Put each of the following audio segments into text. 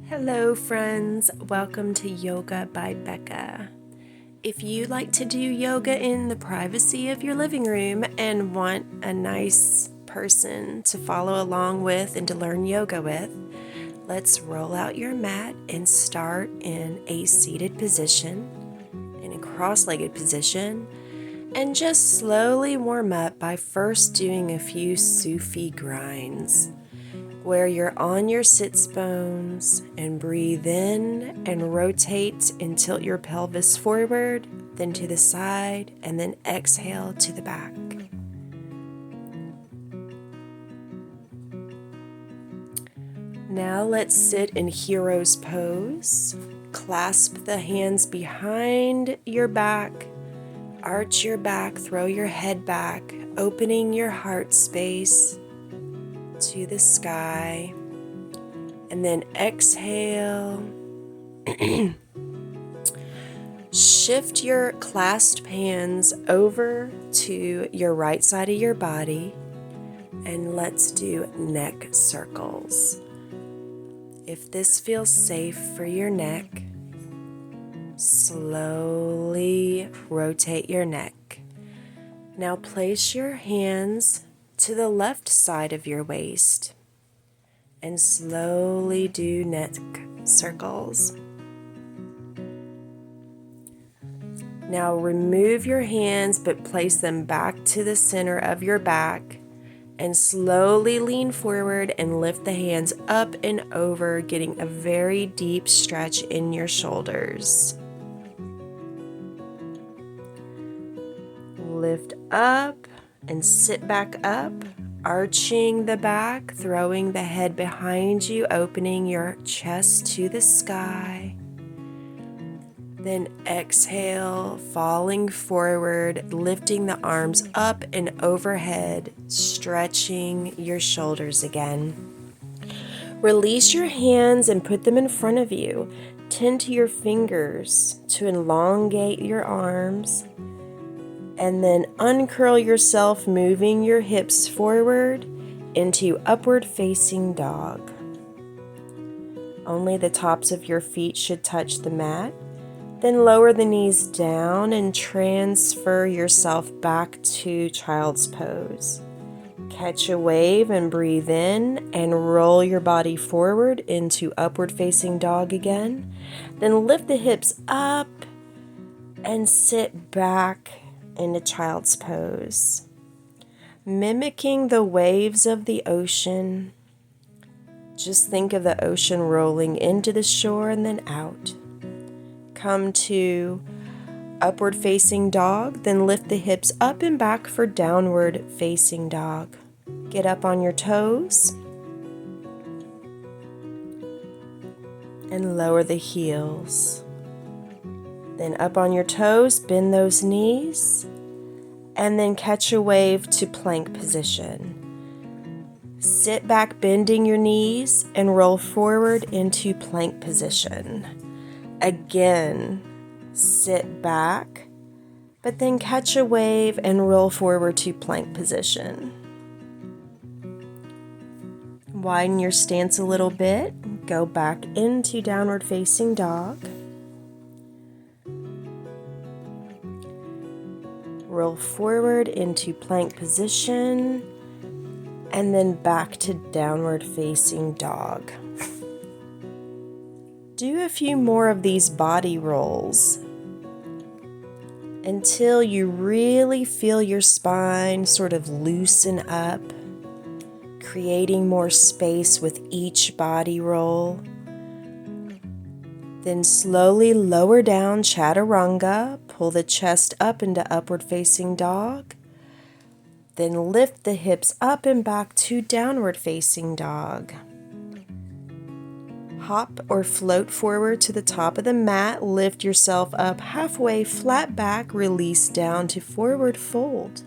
Hello friends, welcome to Yoga by Beka. If you like to do yoga in the privacy of your living room and want a nice person to follow along with and to learn yoga with, let's roll out your mat and start in a seated position, in a cross-legged position, and just slowly warm up by first doing a few Sufi grinds, where you're on your sits bones and breathe in and rotate and tilt your pelvis forward, then to the side, and then exhale to the back. Now let's sit in hero's pose. Clasp the hands behind your back, arch your back, throw your head back, opening your heart space to the sky, and then exhale. Shift your clasped hands over to your right side of your body, and let's do neck circles. If this feels safe for your neck, slowly rotate your neck. Now place your hands to the left side of your waist and slowly do neck circles. Now remove your hands but place them back to the center of your back and slowly lean forward and lift the hands up and over, getting a very deep stretch in your shoulders. Lift up and sit back up, arching the back, throwing the head behind you, opening your chest to the sky. Then exhale, falling forward, lifting the arms up and overhead, stretching your shoulders again. Release your hands and put them in front of you. Tend to your fingers to elongate your arms. And then uncurl yourself, moving your hips forward into upward facing dog. Only the tops of your feet should touch the mat. Then lower the knees down and transfer yourself back to child's pose. Catch a wave and breathe in and roll your body forward into upward facing dog again. Then lift the hips up and sit back into child's pose, mimicking the waves of the ocean. Just think of the ocean rolling into the shore and then out. Come to upward facing dog, then lift the hips up and back for downward facing dog. Get up on your toes and lower the heels. Then up on your toes, bend those knees, and then catch a wave to plank position. Sit back, bending your knees, and roll forward into plank position. Again, sit back, but then catch a wave and roll forward to plank position. Widen your stance a little bit, go back into downward facing dog. Roll forward into plank position, and then back to downward facing dog. Do a few more of these body rolls until you really feel your spine sort of loosen up, creating more space with each body roll. Then slowly lower down chaturanga, pull the chest up into upward facing dog. Then lift the hips up and back to downward facing dog. Hop or float forward to the top of the mat, lift yourself up halfway, flat back, release down to forward fold.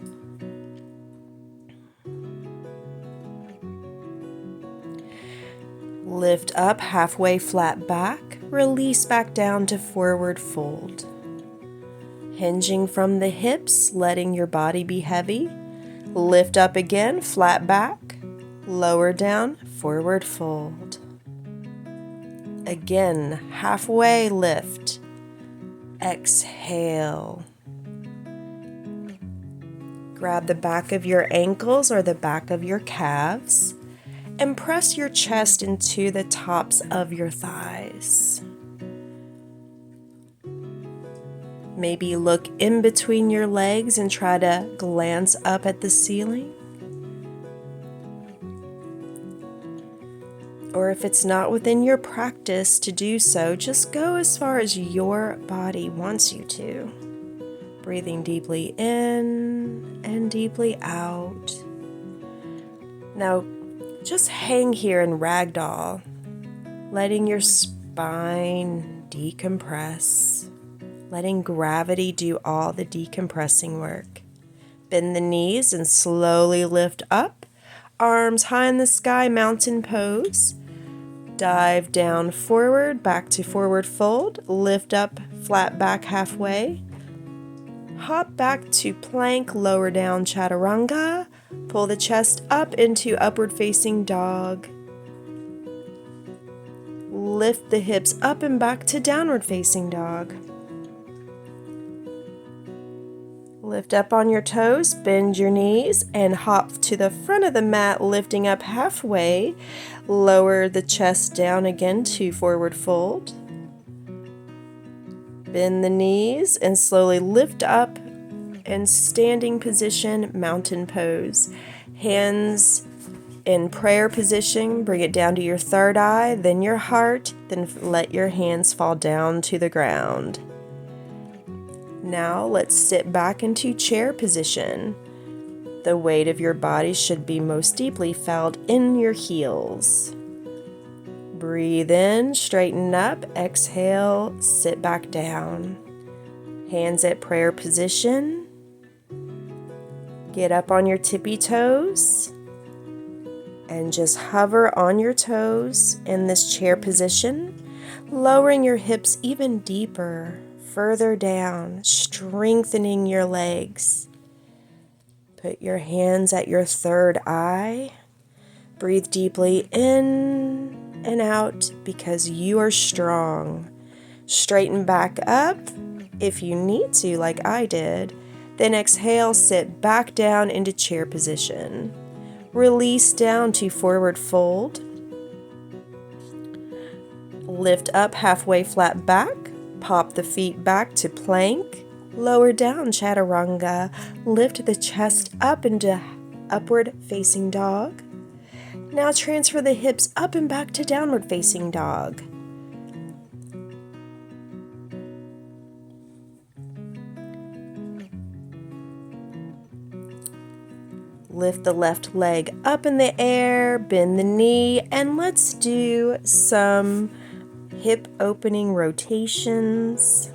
Lift up halfway, flat back, release back down to forward fold. Hinging from the hips, letting your body be heavy. Lift up again, flat back, lower down, forward fold. Again, halfway lift. Exhale. Grab the back of your ankles or the back of your calves and press your chest into the tops of your thighs. Maybe look in between your legs and try to glance up at the ceiling. Or if it's not within your practice to do so, just go as far as your body wants you to. Breathing deeply in and deeply out. Now, just hang here in ragdoll, letting your spine decompress, letting gravity do all the decompressing work. Bend the knees and slowly lift up, arms high in the sky, mountain pose. Dive down forward, back to forward fold, lift up, flat back halfway. Hop back to plank, lower down chaturanga. Pull the chest up into upward facing dog. Lift the hips up and back to downward facing dog. Lift up on your toes, bend your knees, and hop to the front of the mat, lifting up halfway. Lower the chest down again to forward fold. Bend the knees and slowly lift up in standing position, mountain pose. Hands in prayer position, bring it down to your third eye, then your heart, then let your hands fall down to the ground. Now let's sit back into chair position. The weight of your body should be most deeply felt in your heels. Breathe in, straighten up, exhale, sit back down. Hands at prayer position. Get up on your tippy toes and just hover on your toes in this chair position, lowering your hips even deeper, further down, strengthening your legs. Put your hands at your third eye. Breathe deeply in and out because you are strong. Straighten back up if you need to, like I did. Then exhale, sit back down into chair position. Release down to forward fold. Lift up halfway flat back. Pop the feet back to plank. Lower down chaturanga. Lift the chest up into upward facing dog. Now transfer the hips up and back to downward facing dog. Lift the left leg up in the air, bend the knee, and let's do some hip opening rotations.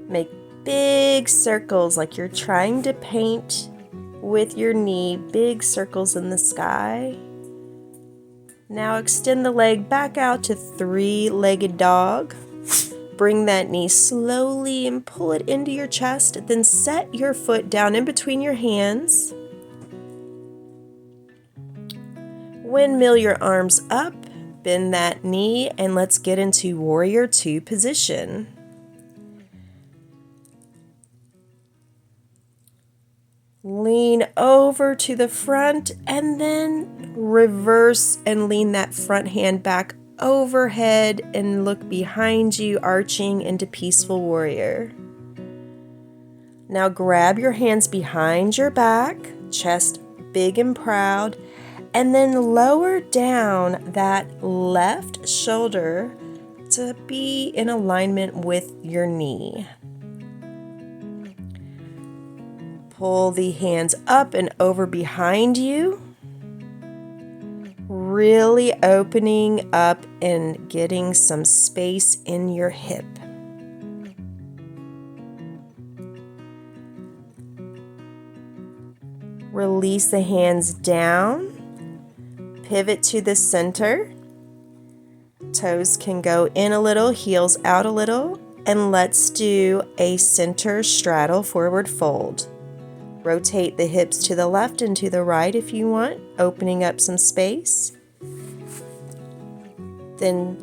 Make big circles like you're trying to paint with your knee, big circles in the sky. Now extend the leg back out to three-legged dog. Bring that knee slowly and pull it into your chest. Then set your foot down in between your hands. Windmill your arms up, bend that knee, and let's get into Warrior Two position. Lean over to the front and then reverse and lean that front hand back overhead and look behind you, arching into Peaceful Warrior. Now grab your hands behind your back, chest big and proud, and then lower down that left shoulder to be in alignment with your knee. Pull the hands up and over behind you, really opening up and getting some space in your hip. Release the hands down, pivot to the center. Toes can go in a little, heels out a little, and let's do a center straddle forward fold. Rotate the hips to the left and to the right if you want, opening up some space. Then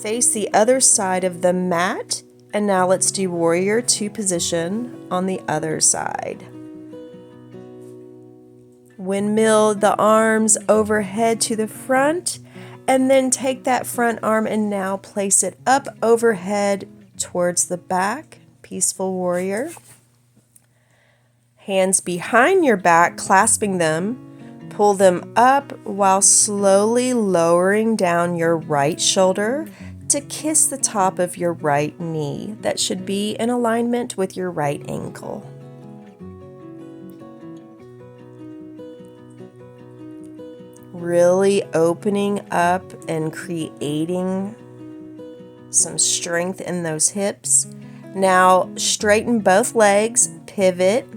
face the other side of the mat, and now let's do warrior two position on the other side. Windmill the arms overhead to the front, and then take that front arm and now place it up overhead towards the back, peaceful warrior. Hands behind your back, clasping them. Pull them up while slowly lowering down your right shoulder to kiss the top of your right knee. That should be in alignment with your right ankle. Really opening up and creating some strength in those hips. Now straighten both legs, pivot.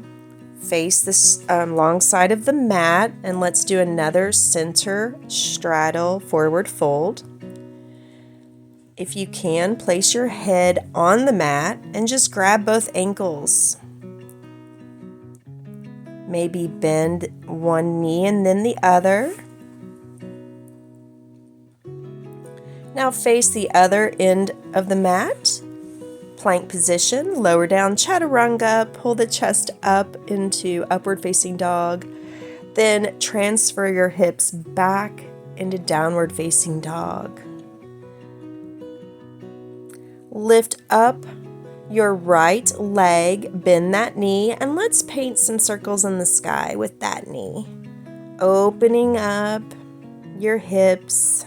Face this long side of the mat, and let's do another center straddle forward fold. If you can, place your head on the mat and just grab both ankles. Maybe bend one knee and then the other. Now face the other end of the mat. Plank position, lower down chaturanga, pull the chest up into upward facing dog, then transfer your hips back into downward facing dog. Lift up your right leg, bend that knee, and let's paint some circles in the sky with that knee. Opening up your hips,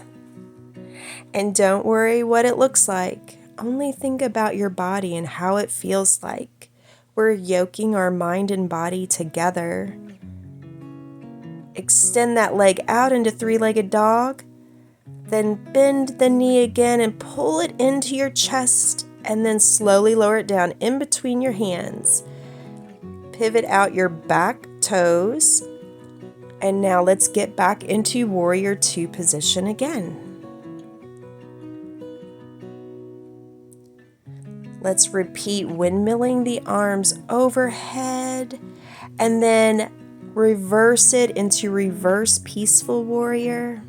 and don't worry what it looks like. Only think about your body and how it feels like. We're yoking our mind and body together. Extend that leg out into three-legged dog. Then bend the knee again and pull it into your chest, and then slowly lower it down in between your hands. Pivot out your back toes. And now let's get back into warrior two position again. Let's repeat windmilling the arms overhead and then reverse it into reverse peaceful warrior.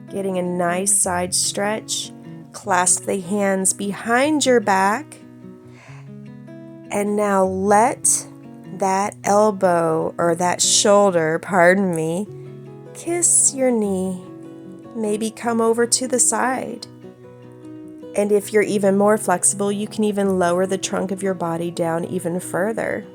Getting a nice side stretch. Clasp the hands behind your back. And now let that elbow or that shoulder, pardon me, kiss your knee. Maybe come over to the side. And if you're even more flexible, you can even lower the trunk of your body down even further.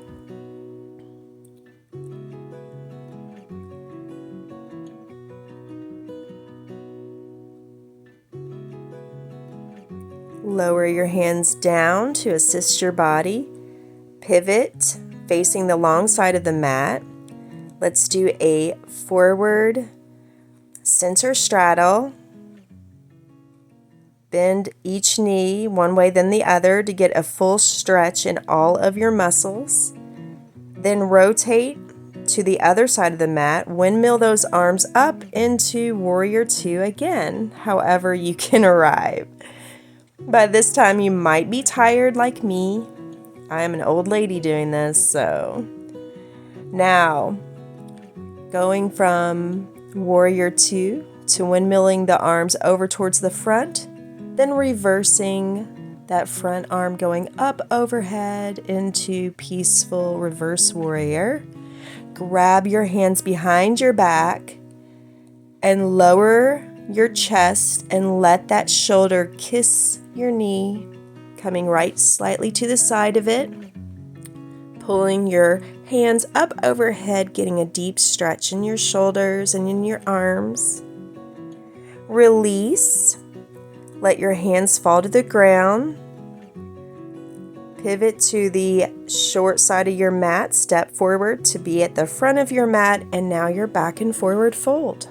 Lower your hands down to assist your body. Pivot, facing the long side of the mat. Let's do a forward center straddle. Bend each knee one way then the other to get a full stretch in all of your muscles. Then rotate to the other side of the mat. Windmill those arms up into warrior two again, however you can arrive. By this time you might be tired like me. I am an old lady doing this, so. Now, going from warrior two to windmilling the arms over towards the front, then reversing that front arm going up overhead into peaceful reverse warrior. Grab your hands behind your back and lower your chest and let that shoulder kiss your knee, coming right slightly to the side of it. Pulling your hands up overhead, getting a deep stretch in your shoulders and in your arms. Release. Let your hands fall to the ground. Pivot to the short side of your mat. Step forward to be at the front of your mat, and now you're back in forward fold.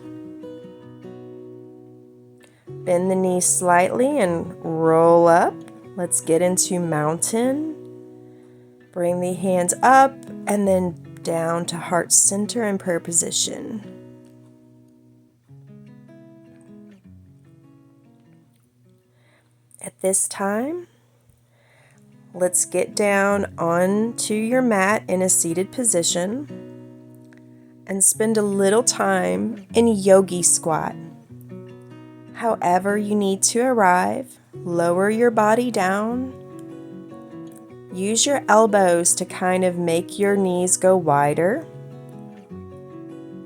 Bend the knee slightly and roll up. Let's get into mountain. Bring the hands up and then down to heart center and prayer position. At this time, let's get down onto your mat in a seated position. and spend a little time in yogi squat. However you need to arrive, lower your body down. Use your elbows to kind of make your knees go wider.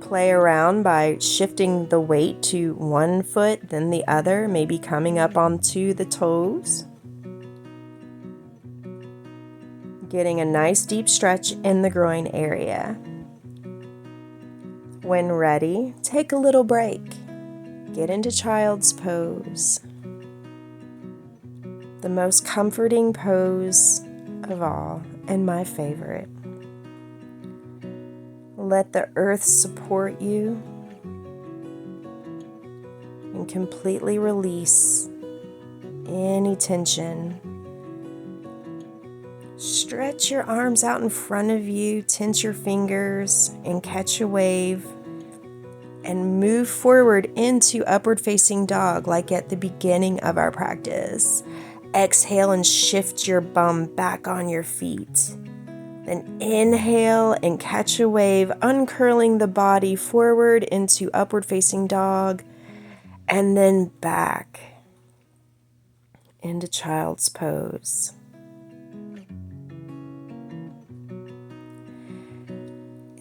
Play around by shifting the weight to one foot, then the other, maybe coming up onto the toes. Getting a nice deep stretch in the groin area. When ready, take a little break. Get into child's pose. The most comforting pose of all, and my favorite. Let the earth support you and completely release any tension. Stretch your arms out in front of you, tense your fingers, and catch a wave. And move forward into upward facing dog like at the beginning of our practice. Exhale and shift your bum back on your feet. Then inhale and catch a wave, uncurling the body forward into upward facing dog, and then back into child's pose.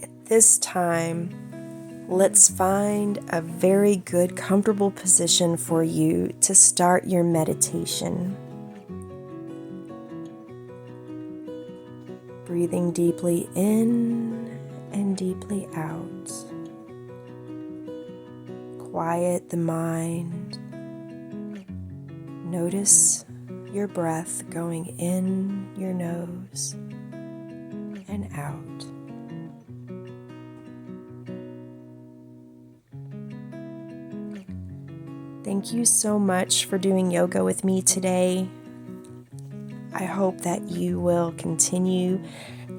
At this time, let's find a very good, comfortable position for you to start your meditation. Breathing deeply in and deeply out. Quiet the mind. Notice your breath going in your nose and out. Thank you so much for doing yoga with me today. I hope that you will continue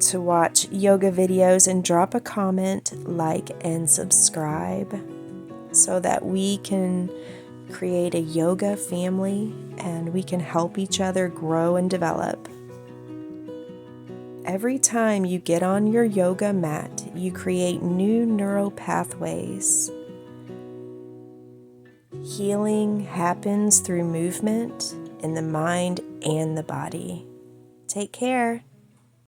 to watch yoga videos and drop a comment, like, and subscribe so that we can create a yoga family and we can help each other grow and develop. Every time you get on your yoga mat, you create new neural pathways. Healing happens through movement in the mind and the body. Take care.